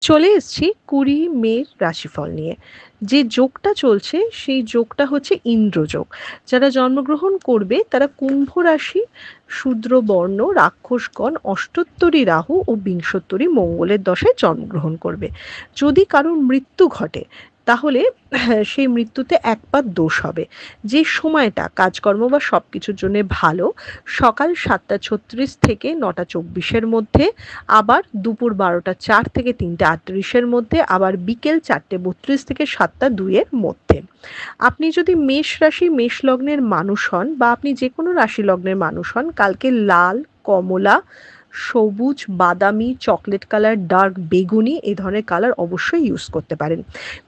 চলে এসেছি ২০ মের রাশিফল নিয়ে। যে যোগটা চলছে সেই যোগটা হচ্ছে ইন্দ্রযোগ। যারা জন্মগ্রহণ করবে তারা কুম্ভ রাশি, শূদ্র বর্ণ, রাক্ষসগণ, অষ্টোত্তরী রাহু ও বিংশোত্তরী মঙ্গলের দশায় জন্মগ্রহণ করবে। যদি কারোর মৃত্যু ঘটে তাহলে সেই মৃত্যুতে একবার দোষ হবে। যে সময়টা কাজকর্ম বা সব কিছুর জন্য ভালো, সকাল ৭টা ৩৬ থেকে ৯টা ২৪-এর মধ্যে, আবার দুপুর ১২টা ৪ থেকে ৩টে ৩৮-এর মধ্যে, আবার বিকেল ৪টে ৩২ থেকে ৭টা ২-এর মধ্যে। আপনি যদি মেষ রাশি মেষ লগ্নের মানুষ হন বা আপনি যে কোনো রাশি লগ্নের মানুষ হন, কালকে লাল, কমলা, সবুজ, বাদামি, চকলেট কালার, ডার্ক বেগুনি এই ধরনের কালার অবশ্যই ইউজ করতে পারেন।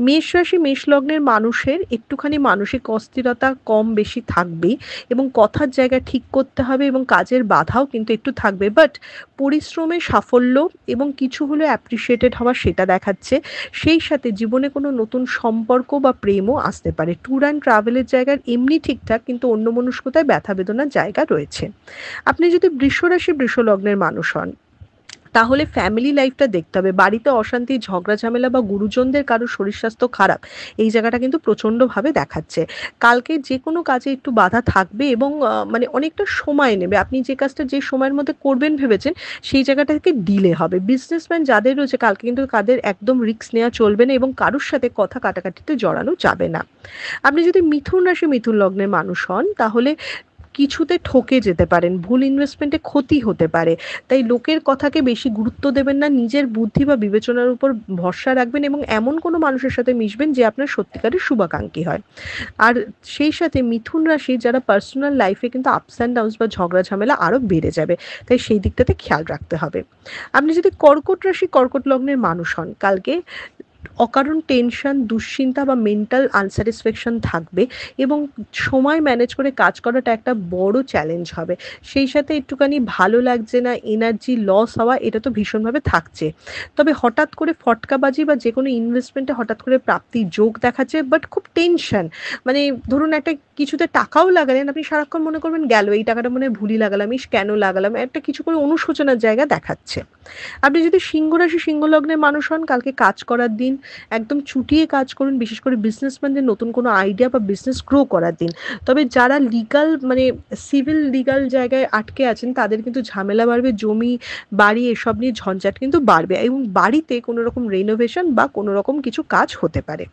মেষ রাশি মেষ লগ্নের মানুষের একটুখানি মানসিক অস্থিরতা কম বেশি থাকবেই, এবং কথার জায়গা ঠিক করতে হবে, এবং কাজের বাধাও কিন্তু একটু থাকবে, বাট পরিশ্রমে সাফল্য এবং কিছু হলেও অ্যাপ্রিসিয়েটেড হওয়া সেটা দেখাচ্ছে। সেই সাথে জীবনে কোনো নতুন সম্পর্ক বা প্রেমও আসতে পারে। ট্যুর অ্যান্ড ট্রাভেলের জায়গার এমনি ঠিকঠাক, কিন্তু অন্যমনস্কতায় ব্যথা বেদনার জায়গা রয়েছে। আপনি যদি বৃষ রাশি বৃষ লগ্নের মানুষ হন, তাহলে ফ্যামিলি লাইফটা দেখতে হবে। বাড়িতে অশান্তি, ঝগড়া ঝামেলা বা গুরুজনদের কারো শরীর স্বাস্থ্য খারাপ, এই জায়গাটা কিন্তু প্রচণ্ডভাবে দেখাচ্ছে। কালকে যে কোনো কাজে একটু বাধা থাকবে, এবং মানে অনেকটা সময় নেবে। আপনি যে কাজটা যে সময়ের মধ্যে করবেন ভেবেছেন, সেই জায়গাটা থেকে ডিলে হবে। বিজনেসম্যান যাদের রয়েছে, কালকে কিন্তু তাদের একদম রিস্ক নেওয়া চলবে না, এবং কারোর সাথে কথা কাটাকাটিতে জড়ানো যাবে না। আপনি যদি মিথুন রাশি মিথুন লগ্নের মানুষ হন, তাহলে কিছুতে ঠকে যেতে পারেন, ভুল ইনভেস্টমেন্টে ক্ষতি হতে পারে। তাই লোকের কথাকে বেশি গুরুত্ব দেবেন না, নিজের বুদ্ধি বা বিবেচনার উপর ভরসা রাখবেন, এবং এমন কোনো মানুষের সাথে মিশবেন যে আপনার সত্যিকারের শুভাকাঙ্ক্ষী হয়। আর সেই সাথে মিথুন রাশি যারা পার্সোনাল লাইফে কিন্তু আপস অ্যান্ড ডাউনস বা ঝগড়া ঝামেলা আরও বেড়ে যাবে, তাই সেই দিকটাতে খেয়াল রাখতে হবে। আপনি যদি কর্কট রাশি কর্কট লগ্নের মানুষ হন, কালকে অকারণ টেনশন, দুশ্চিন্তা বা মেন্টাল আনস্যাটিসফ্যাকশন থাকবে, এবং সময় ম্যানেজ করে কাজ করাটা একটা বড় চ্যালেঞ্জ হবে। সেই সাথে একটুখানি ভালো লাগছে না, এনার্জি লস হওয়া, এটা তো ভীষণভাবে থাকছে। তবে হঠাৎ করে ফটকাবাজি বা যে কোনো ইনভেস্টমেন্টে হঠাৎ করে প্রাপ্তির যোগ দেখাচ্ছে, বাট খুব টেনশন। মানে ধরুন একটা কিছুতে টাকাও লাগালেন, আপনি সারাক্ষণ মনে করবেন গেল এই টাকাটা মনে হয় ভুলই লাগালাম, ইস কেন লাগালাম, একটা কিছু করে অনুশোচনার জায়গা দেখাচ্ছে। আপনি যদি সিংহ রাশি সিংহ লগ্নের মানুষ হন, কালকে কাজ করার দিন। একদম চুটিয়ে কাজ করুন, বিশেষ করে বিজনেসম্যানদের নতুন কোনো আইডিয়া বা বিজনেস গ্রো করার দিন। তবে যারা লিগাল মানে সিভিল লিগাল জায়গায় আটকে আছেন, তাদের কিন্তু ঝামেলা বাড়বে, জমি বাড়ি এসব নিয়ে ঝঞ্ঝাট কিন্তু বাড়বে, এবং বাড়িতে কোনো রকম রেনোভেশন বা কোনো রকম কিছু কাজ হতে পারে।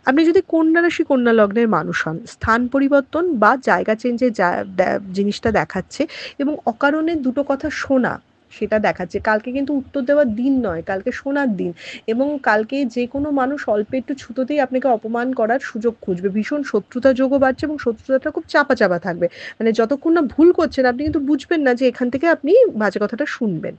আপনি যদি কন্যা রাশি কন্যা লগ্নের মানুষ হন, স্থান পরিবর্তন বা জায়গা চেঞ্জের জিনিসটা দেখাচ্ছে, এবং অকারণে দুটো কথা শোনা সেটা দেখাচ্ছে। কালকে কিন্তু উত্তর দেওয়ার দিন নয়, কালকে শোনার দিন, এবং কালকে যে কোনো মানুষ অল্প একটু ছুতোতেই আপনাকে অপমান করার সুযোগ খুঁজবে। ভীষণ শত্রুতা যোগও বাড়ছে, এবং শত্রুতাটা খুব চাপা চাপা থাকবে। মানে যতক্ষণ না ভুল করছেন, আপনি কিন্তু বুঝবেন না যে এখান থেকে আপনি বাজে কথাটা শুনবেন।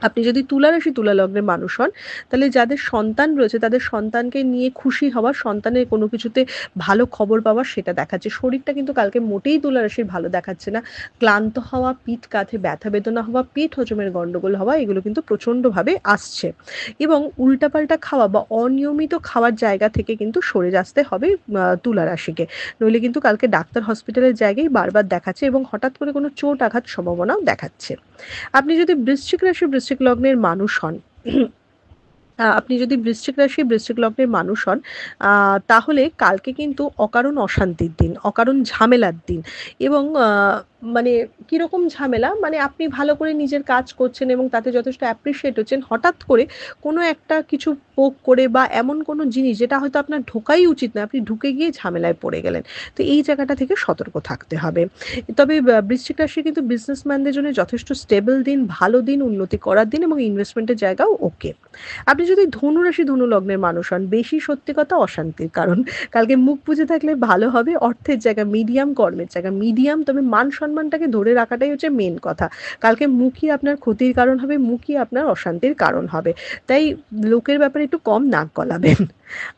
আপনি যদি তুলা রাশি তুলা লগ্নের মানুষ হন, তাহলে যাদের সন্তান রয়েছে তাদের সন্তানকে নিয়ে খুশি হওয়া, সন্তানের কোনো কিছুতে ভালো খবর পাওয়া, সেটা দেখাচ্ছে। শরীরটা কিন্তু কালকে মোটেই তুলা রাশির ভালো দেখাচ্ছে না। ক্লান্ত হওয়া, পিঠ কাঁধে ব্যথা বেদনা হওয়া, পেট হজমের গন্ডগোল হওয়া, এগুলো কিন্তু প্রচণ্ডভাবে আসছে। এবং উল্টাপাল্টা খাওয়া বা অনিয়মিত খাওয়ার জায়গা থেকে কিন্তু সরে আসতে হবে তুলা রাশিকে। নইলে কিন্তু কালকে ডাক্তার হসপিটালের জায়গায় বারবার দেখাচ্ছে, এবং হঠাৎ করে কোনো চোট আঘাত সম্ভাবনাও দেখাচ্ছে। আপনি যদি বৃশ্চিক রাশি বৃশ্চিক লগ্নের মানুষ হন, আপনি যদি বৃশ্চিক রাশি বৃশ্চিক লগ্নের মানুষ হন, তাহলে কালকে কিন্তু অকারণ অশান্তির দিন, অকারণ ঝামেলার দিন। এবং মানে কীরকম ঝামেলা, মানে আপনি ভালো করে নিজের কাজ করছেন এবং তাতে যথেষ্ট অ্যাপ্রিসিয়েট হচ্ছেন, হঠাৎ করে কোনো একটা কিছু পোক করে বা এমন কোনো জিনিস যেটা হয়তো আপনার ঢোকাই উচিত না, আপনি ঢুকে গিয়ে ঝামেলায় পড়ে গেলেন। তো এই জায়গাটা থেকে সতর্ক থাকতে হবে। তবে বৃশ্চিক রাশি কিন্তু বিজনেসম্যানদের জন্য যথেষ্ট স্টেবল দিন, ভালো দিন, উন্নতি করার দিন, এবং ইনভেস্টমেন্টের জায়গাও ওকে। আপনি যদি ধনু রাশি ধনু লগ্নের মানুষ হন, বেশি সত্যি কথা অশান্তির কারণ। কালকে মুখ বুজে থাকলে ভালো হবে। অর্থের জায়গা মিডিয়াম, কর্মের জায়গা মিডিয়াম, তবে মান সম্মানটাকে ধরে রাখাটাই হচ্ছে মেন কথা। কালকে মুখই আপনার ক্ষতির কারণ হবে, মুখই আপনার অশান্তির কারণ হবে। তাই লোকের ব্যাপারে একটু কম নাক গলাবেন।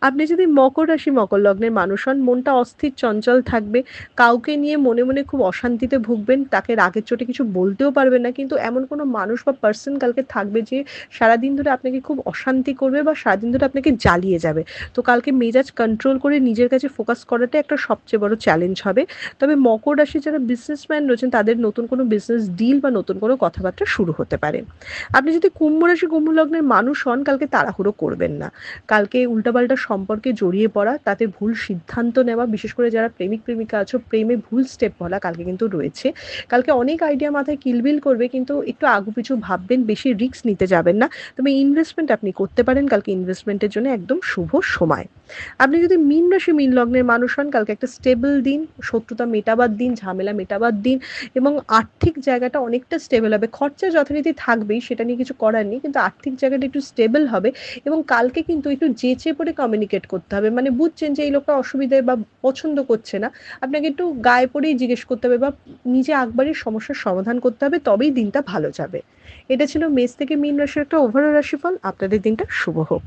আপনি যদি মকর রাশি মকর লগ্নের মানুষ হন, মনটা অস্থির চঞ্চল থাকবে। কাউকে নিয়ে মনে, মনে খুব অশান্তিতে ভুগবেন। তাকে রাগের চোটে কিছু বলতেও পারবেন না। কিন্তু এমন কোনো মানুষ বা পার্সন কালকে থাকবে যে সারাদিন ধরে আপনাকে খুব অশান্তি করবে বা সারাদিন ধরে আপনাকে জ্বালিয়ে যাবে। তো কালকে মেজাজ কন্ট্রোল করে নিজের কাছে ফোকাস করাটাই একটা সবচেয়ে বড় চ্যালেঞ্জ হবে। তবে মকর রাশির যারা বিজনেসম্যান রয়েছেন তাদের নতুন কোনো বিজনেস ডিল বা নতুন কোনো কথাবার্তা শুরু হতে পারে। আপনি যদি কুম্ভ রাশি কুম্ভ লগ্নের মানুষ হন, কালকে তাড়াহুড়ো করবেন না। কালকে উল্টাপাল্টা সম্পর্কে জড়িয়ে পড়া, তাতে ভুল সিদ্ধান্ত নেওয়া, বিশেষ করে যারা প্রেমিক প্রেমিকা আছো প্রেমে ভুল স্টেপ বলা কালকে কিন্তু রয়েছে। কালকে অনেক আইডিয়া মাথায় কিলবিল করবে, কিন্তু একটু আগুপিছু ভাববেন, বেশি রিস্ক নিতে যাবেন না। তবে ইনভেস্টমেন্ট আপনি করতে পারেন, কালকে ইনভেস্টমেন্টের জন্য একদম শুভ সময়। আপনি যদি মীন রাশি মীন লগ্নের মানুষ হন, কালকে একটা স্টেবল দিন, শত্রুতা মেটাবার দিন, ঝামেলা মেটাবার দিন এবং আর্থিক জায়গাটা অনেকটা স্টেবল হবে। খরচা যথারীতি থাকবেই, সেটা নিয়ে কিছু করার নেই, কিন্তু আর্থিক জায়গাটা একটু স্টেবল হবে। এবং কালকে কিন্তু একটু যেচে পড়ে কমিউনিকেট করতে হবে, মানে বুঝছেন যে এই লোকটা অসুবিধায় বা পছন্দ করছে না, আপনাকে একটু গায়ে পড়েই জিজ্ঞেস করতে হবে বা নিজে একবারই সমস্যার সমাধান করতে হবে, তবেই দিনটা ভালো যাবে। এটা ছিল মেষ থেকে মীন রাশির একটা ওভারঅল রাশিফল। আপনাদের দিনটা শুভ হোক।